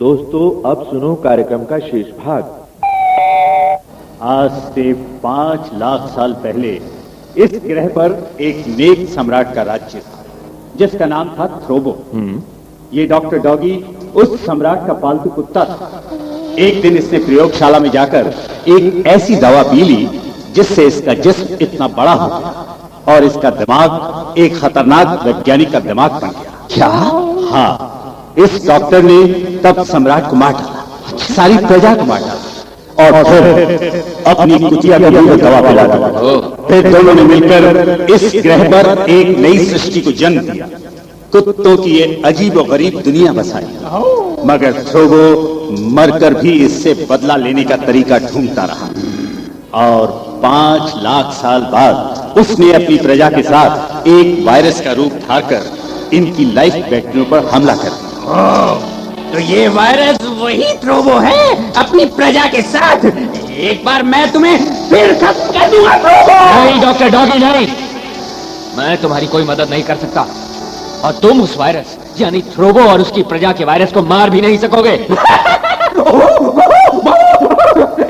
दोस्तों, अब सुनो कार्यक्रम का शेष भाग। आज से 5 लाख साल पहले इस ग्रह पर एक नेक सम्राट का राज्य था जिसका नाम था थ्रोबो। ये डॉक्टर डॉगी उस सम्राट का पालतू कुत्ता था। एक दिन इसने प्रयोगशाला में जाकर एक ऐसी दवा पी ली जिससे इसका जिस्म इतना बड़ा हो गया और इसका दिमाग एक खतरनाक वैज्ञानिक का दिमाग बन गया। क्या? हाँ, इस डॉक्टर ने तब सम्राट को मार डाला, सारी प्रजा को मार डाला और फिर अपनी कुतिया को दवा पिला दी। फिर दोनों ने मिलकर इस ग्रह पर एक नई सृष्टि को जन्म दिया। कुत्तों की ये अजीब और गरीब दुनिया बसाई। मगर थ्रोबो मरकर भी इससे बदला लेने का तरीका ढूंढता रहा और 5 लाख साल बाद उसने अपनी प्रजा के साथ एक वायरस का रूप धारकर इनकी लाइफ बैटरियों पर हमला कर दिया। तो ये वायरस वही थ्रोबो है अपनी प्रजा के साथ। एक बार मैं तुम्हें फिर खत्म कर दूंगा थ्रोबो। नहीं डॉक्टर डॉगी, नहीं, मैं तुम्हारी कोई मदद नहीं कर सकता और तुम उस वायरस यानी थ्रोबो और उसकी प्रजा के वायरस को मार भी नहीं सकोगे।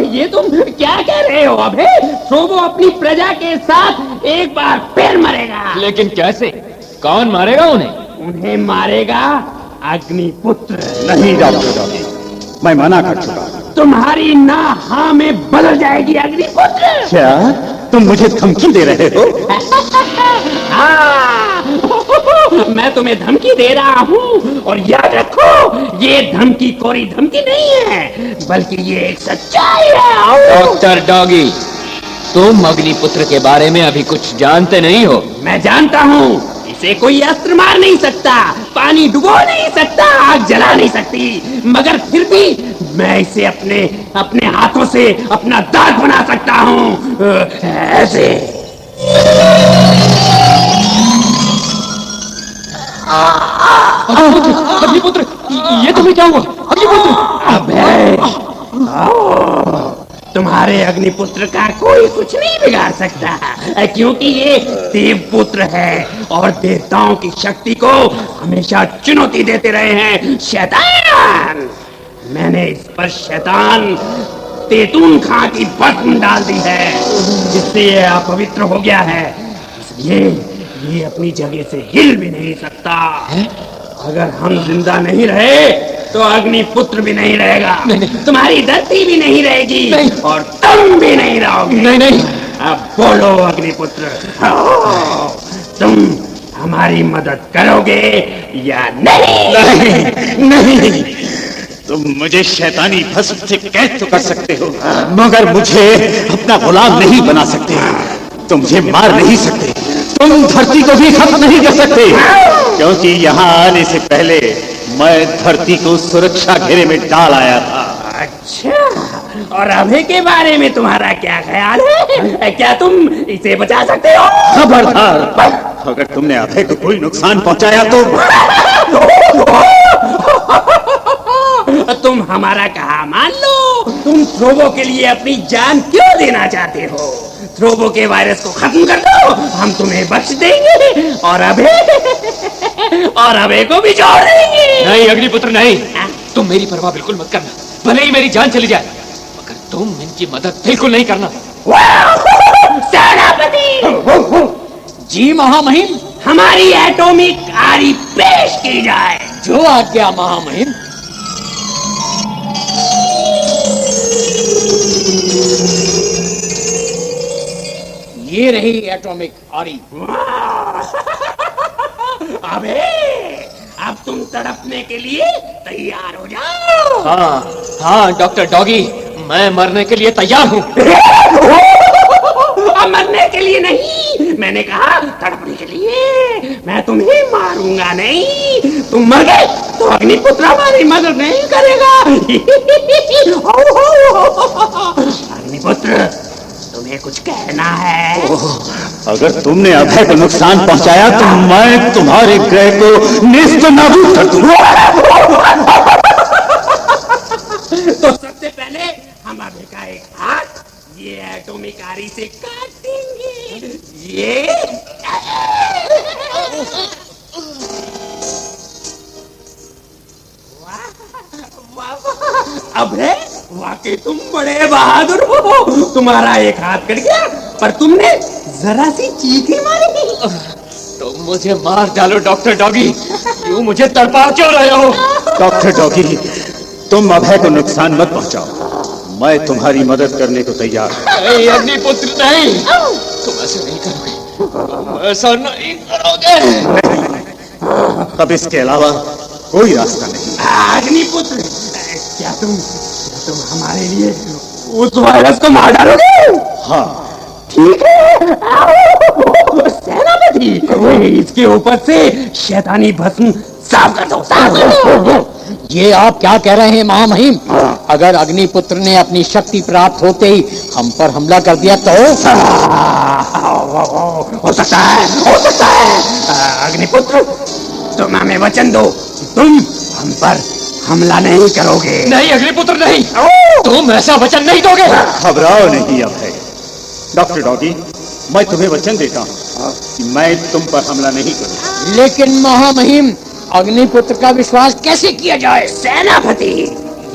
ये तुम क्या कह रहे हो अबे? थ्रोबो अपनी प्रजा के साथ एक बार फिर मरेगा। लेकिन कैसे? कौन मारेगा उन्हें? उन्हें मारेगा अग्निपुत्र। नहीं डॉक्टर डॉगी, मैं मना कर चुका। तुम्हारी ना हाँ में बदल जाएगी अग्निपुत्र। क्या तुम मुझे धमकी दे रहे हो? हाँ, मैं तुम्हें धमकी दे रहा हूँ और याद रखो, ये धमकी कोरी धमकी नहीं है बल्कि ये एक सच्चाई है। डॉक्टर डॉगी, तुम अग्निपुत्र के बारे में अभी कुछ जानते नहीं हो। मैं जानता हूँ, इसे कोई अस्त्र मार नहीं सकता, पानी डुबो नहीं सकता, आग जला नहीं सकती, मगर फिर भी मैं इसे अपने हाथों से अपना दाग बना सकता हूँ। ऐसे अग्निपुत्र, ये तुम्हें क्या हुआ? अग्निपुत्र! अबे, तुम्हारे अग्निपुत्र का कोई कुछ नहीं बिगाड़ सकता क्योंकि ये देवपुत्र है और देवताओं की शक्ति को हमेशा चुनौती देते रहे हैं शैतान। मैंने इस पर शैतान तेतून खां की भस्म डाल दी है जिससे ये अपवित्र हो गया है, इसलिए ये अपनी जगह से हिल भी नहीं सकता। अगर हम जिंदा नहीं रहे तो अग्निपुत्र भी नहीं रहेगा। नहीं। तुम्हारी धरती भी नहीं रहेगी। नहीं। और तुम भी नहीं रहोगे। नहीं। अब बोलो अग्निपुत्र, तुम हमारी मदद करोगे या नहीं? नहीं, तुम मुझे शैतानी भस्म से कैद तो कर सकते हो मगर मुझे अपना गुलाम नहीं बना सकते। तुम मुझे मार नहीं सकते, तुम धरती को भी खत्म नहीं कर सकते क्योंकि यहाँ आने से पहले मैं धरती को सुरक्षा घेरे में डाल आया था। अच्छा, और अभय के बारे में तुम्हारा क्या ख्याल है? क्या तुम इसे बचा सकते हो? खबरदार, अगर तुमने अभय को कोई नुकसान पहुंचाया तो तुम हमारा कहा मान लो। तुम थ्रोबो के लिए अपनी जान क्यों देना चाहते हो? थ्रोबो के वायरस को खत्म कर दो, हम तुम्हें बख्श देंगे और अभय को भी छोड़ देंगे। नहीं अग्निपुत्र, नहीं, तुम मेरी परवाह बिल्कुल मत करना, भले ही मेरी जान चली जाए, मगर तुम इनकी मदद बिल्कुल नहीं करना। सेनापति जी महामहिम, हमारी एटॉमिक आरी पेश की जाए। जो आज्ञा महामहिम। ये रही एटॉमिक आरी। अबे, अब तुम तड़पने के लिए तैयार हो जाओ। हाँ डॉक्टर डॉगी, मैं मरने के लिए तैयार हूँ। मरने के लिए नहीं, मैंने कहा तड़पने के लिए। मैं तुम्हें मारूंगा नहीं, तुम मर गए तो अग्निपुत्र हमारी मदद नहीं करेगा। अग्निपुत्र, तुम्हें कुछ कहना है? अगर तुमने अभय को नुकसान पहुंचाया तो मैं तुम्हारे ग्रह को नेस्त नाबूद कर दूंगा। तो सबसे पहले हम अभय का एक हाथ ये एटॉमिक आरी से काट देंगे। ये वाह अब है वाकई तुम बड़े बहादुर हो। तुम्हारा एक हाथ कट गया पर तुमने जरा सी चीख ही मारी। तुम मुझे मार डालो डॉक्टर डॉगी, क्यों मुझे तड़पा क्यों रहे हो? डॉक्टर डॉगी, तुम अभय को नुकसान मत पहुंचाओ, मैं तुम्हारी मदद करने को तैयार हूं। नहीं अग्निपुत्र नहीं, तुम ऐसा नहीं करोगे, तुम ऐसा नहीं करोगे। अब इसके अलावा कोई रास्ता नहीं। अग्निपुत्र, क्या तुम हमारे लिए उस वायरस को मार डालोगे? हाँ, ठीक है। सेनापति, इसके ऊपर से शैतानी भस्म साफ कर दो, साफ कर दो। ये आप क्या कह रहे हैं महामहिम? अगर अग्निपुत्र ने अपनी शक्ति प्राप्त होते ही हम पर हमला कर दिया तो? हो सकता है, हो सकता है। अग्निपुत्र, तुम हमें वचन दो, तुम हम पर हमला नहीं करोगे। नहीं अग्निपुत्र नहीं, तुम ऐसा वचन नहीं दोगे। घबराओ नहीं अभय। डॉक्टर डॉगी, मैं तुम्हें वचन देता हूँ कि मैं तुम पर हमला नहीं करूँगा। लेकिन महामहिम, अग्निपुत्र का विश्वास कैसे किया जाए? सेनापति,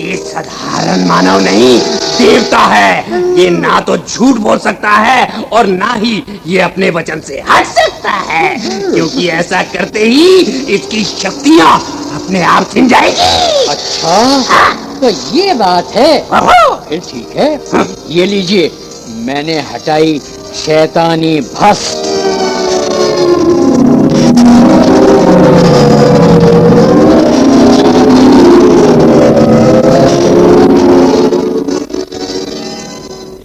ये साधारण मानव नहीं, देवता है। ये ना तो झूठ बोल सकता है और ना ही ये अपने वचन से हट सकता है, क्योंकि ऐसा करते ही इसकी शक्तियाँ अपने आप छिन जाएगी। अच्छा, तो ये बात है। फिर ठीक है, ये लीजिए, मैंने हटाई शैतानी भस्म।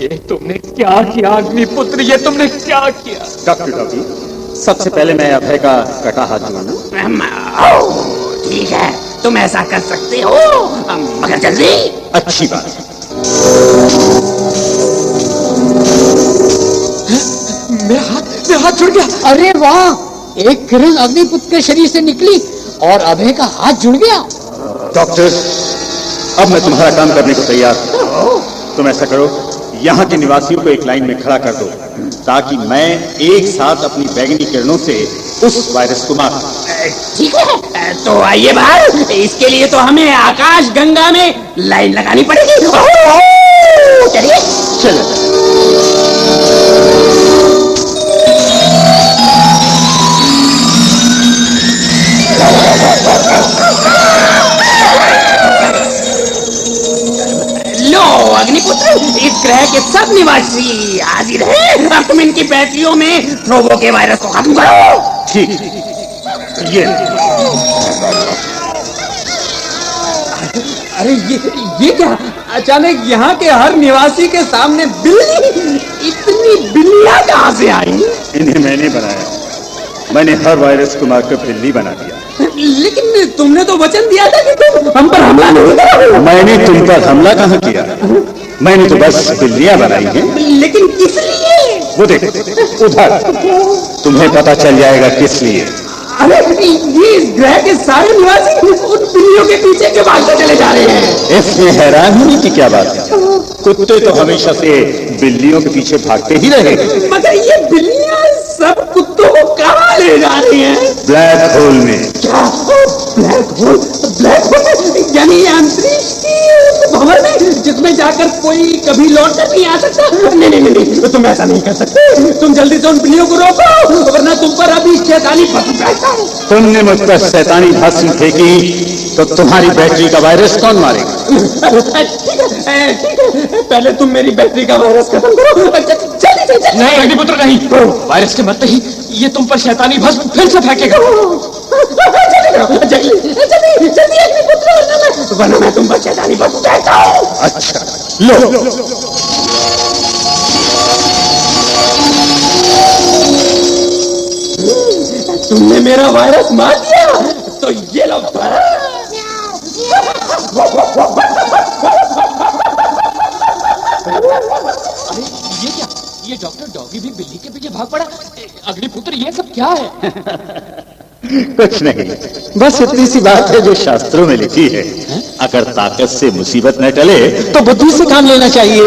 ये तुमने क्या किया अग्निपुत्र, ये तुमने क्या किया? डॉक्टर डॉगी, सबसे पहले मैं अभय का कटा हाथ जोड़ूं। ठीक है, तुम ऐसा कर सकते हो, मगर जल्दी। अच्छी बात है। मेरा हाथ जुड़ गया। अरे वाह, एक किरण अग्निपुत्र के शरीर से निकली और अभय का हाथ जुड़ गया। डॉक्टर, अब मैं तुम्हारा काम करने को तैयार हूं। तुम ऐसा करो, यहाँ के निवासियों को एक लाइन में खड़ा कर दो, ताकि मैं एक साथ अपनी बैगनी किरणों से उस वायरस को मार सकूं। ठीक है, तो आइए बाहर। इसके लिए तो हमें आकाश गंगा में लाइन लगानी पड़ेगी। चलिए चलो। लो अग्निपुत्र, इस ग्रह के सब निवासी हाजिर हैं। अब तुम इनकी बैटरियों में थ्रोबो के वायरस को खत्म करो। ठीक, ये अरे ये क्या? अचानक यहाँ के हर निवासी के सामने बिल्ली! इतनी बिल्लियां कहाँ से आई? इन्हें मैंने बनाया। मैंने हर वायरस को मारकर बिल्ली बना दिया। लेकिन तुमने तो वचन दिया था कि तुम हम पर हमला नहीं करोगे। मैंने तुम पर हमला कहाँ किया? मैंने तो बस बिल्लियां बनाई हैं। लेकिन किस लिए? वो देखो उधर, तुम्हें पता चल जाएगा किस लिए। अरे ये इस ग्रह के सारे निवासी उन बिल्लियों के पीछे क्यों भागते चले जा रहे हैं? इसमें हैरान होने की क्या बात है? कुत्ते तो हमेशा से बिल्लियों के पीछे भागते ही रहे। मगर ये बिल्लियां सब कुत्तों को कहाँ ले जा रही हैं? ब्लैक होल में। क्या? Black hole? ब्लैक होल यानी अंतरिक्ष की भंवर में, जिसमें जाकर कोई कभी लौट कर नहीं आ सकता? नहीं नहीं नहीं, तुम ऐसा नहीं कर सकते। तुम जल्दी से उन बिल्लियों को रोको, वरना तुम पर अभी शैतानी भस्म फेंकता हूं। तुमने मुझ पर शैतानी भस्म फेंकी तो तुम्हारी बैटरी का वायरस कौन मारेगा? ठीक है, पहले तुम मेरी बैटरी का वायरस खत्म करो। जल्दी। नहीं अग्निपुत्र नहीं, वायरस के मरते ही ये तुम पर शैतानी भस्म फिर से फेंकेगा। जल्दी अग्निपुत्र, वरना मैं तुम पर शैतानी भस्म फेंकता हूं। अच्छा, लो। तुमने मेरा वायरस मार दिया, तो ये लो। अरे ये क्या? ये डॉक्टर डॉगी भी बिल्ली के पीछे भाग पड़ा। अग्निपुत्र, ये सब क्या है? कुछ नहीं, बस इतनी सी बात है जो शास्त्रों में लिखी है। अगर ताकत से मुसीबत न टले तो बुद्धि से काम लेना चाहिए।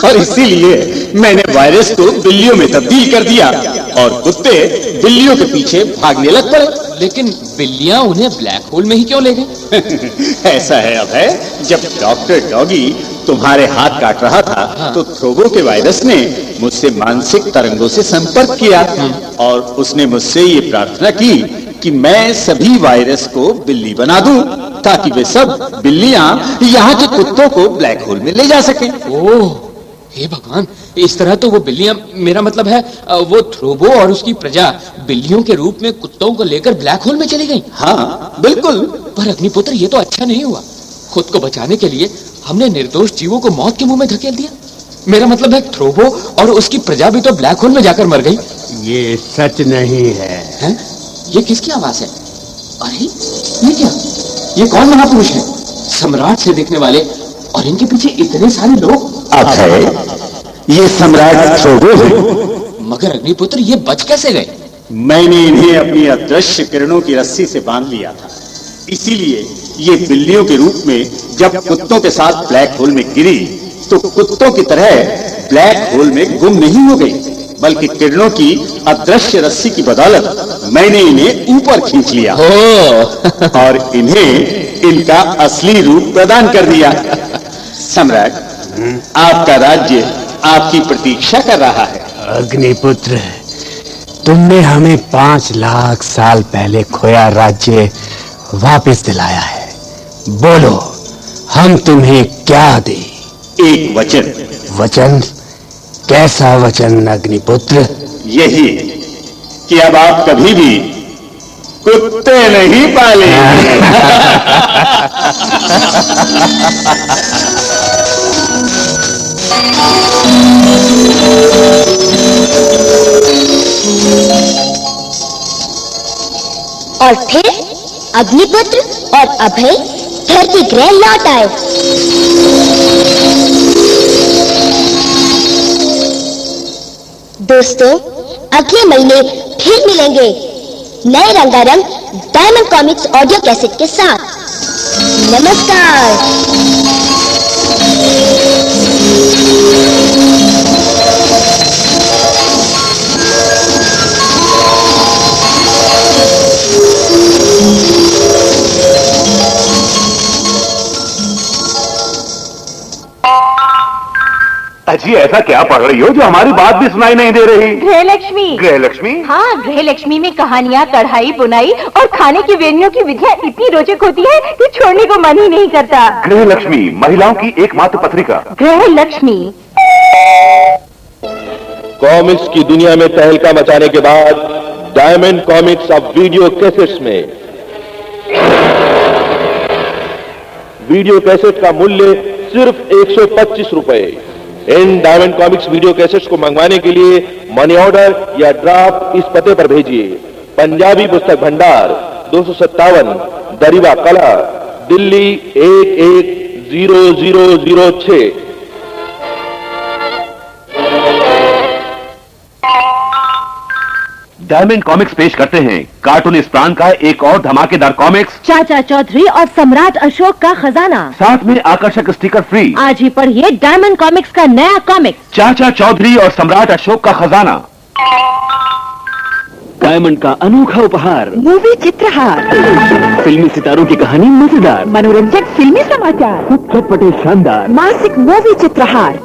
और इसीलिए मैंने वायरस को बिल्लियों में तब्दील कर दिया, और कुत्ते बिल्लियों के पीछे भागने लग पड़े। लेकिन बिल्लियां उन्हें ब्लैक होल में ही क्यों ले गई? ऐसा है अभय, जब डॉक्टर डॉगी तुम्हारे हाथ काट रहा था तो थ्रोबो के वायरस ने मुझसे मानसिक तरंगों से संपर्क किया और उसने मुझसे ये प्रार्थना की कि मैं सभी वायरस को बिल्ली बना दूं ताकि वे सब बिल्लियां यहाँ के कुत्तों को ब्लैक होल में ले जा सकें। ओह, हे भगवान, इस तरह तो वो बिल्लियां, मेरा मतलब है वो थ्रोबो और उसकी प्रजा बिल्लियों के रूप में कुत्तों को लेकर ब्लैक होल में चली गई। हाँ बिल्कुल। पर अग्निपुत्र, ये तो अच्छा नहीं हुआ। खुद को बचाने के लिए हमने निर्दोष जीवों को मौत के मुंह में धकेल दिया। मेरा मतलब है थ्रोबो और उसकी प्रजा भी तो ब्लैक होल में जाकर मर गई। ये सच नहीं है। हैं? ये किसकी आवाज है? अरे ये क्या? ये कौन महापुरुष है? सम्राट से दिखने वाले, और इनके पीछे इतने सारे लोग। अभय, ये सम्राट थ्रोबो है। मगर अग्निपुत्र, ये बच कैसे गए? मैंने इन्हें अपनी अदृश्य किरणों की रस्सी से बांध लिया था, इसीलिए ये बिल्लियों के रूप में जब कुत्तों के साथ ब्लैक होल में गिरी तो कुत्तों की तरह ब्लैक होल में गुम नहीं हो गई, बल्कि किरणों की अदृश्य रस्सी की बदौलत मैंने इन्हें ऊपर खींच लिया और इन्हें इनका असली रूप प्रदान कर दिया। सम्राट, आपका राज्य आपकी प्रतीक्षा कर रहा है। अग्निपुत्र, तुमने हमें 5 लाख साल पहले खोया राज्य वापस दिलाया है। बोलो, हम तुम्हें क्या दें? एक वचन। वचन? कैसा वचन अग्निपुत्र? यही कि अब आप कभी भी कुत्ते नहीं पालेंगे। और फिर अग्निपुत्र और अभय धरती गृह लौट आए। दोस्तों, अगले महीने फिर मिलेंगे नए रंगारंग डायमंड कॉमिक्स ऑडियो कैसेट के साथ। नमस्कार। अजी, ऐसा क्या पढ़ रही हो जो हमारी बात भी सुनाई नहीं दे रही? गृहलक्ष्मी। गृहलक्ष्मी? हाँ, गृहलक्ष्मी में कहानियाँ, कढ़ाई, बुनाई और खाने की व्यंजनों की विधियाँ इतनी रोचक होती है कि छोड़ने को मन ही नहीं करता। गृहलक्ष्मी, महिलाओं की एकमात्र पत्रिका। गृहलक्ष्मी। कॉमिक्स की दुनिया में तहलका मचाने के बाद डायमंड कॉमिक्स अब वीडियो कैसेट्स में। वीडियो कैसेट का मूल्य सिर्फ 125 रुपए। In diamond comics video cassettes को मंगवाने के लिए मनी ऑर्डर या ड्राफ्ट इस पते पर भेजिए। पंजाबी पुस्तक भंडार, 257 दरीवा कला, दिल्ली 110006। डायमंड कॉमिक्स पेश करते हैं कार्टूनिस्तान का एक और धमाकेदार कॉमिक्स, चाचा चौधरी और सम्राट अशोक का खजाना। साथ में आकर्षक स्टिकर फ्री। आज ही पढ़िए डायमंड कॉमिक्स का नया कॉमिक्स चाचा चौधरी और सम्राट अशोक का खजाना। डायमंड का अनोखा उपहार, मूवी चित्रहार, फिल्मी सितारों की कहानी मजेदार, मनोरंजक फिल्मी समाचार, चटपटे शानदार, मासिक मूवी चित्रहार,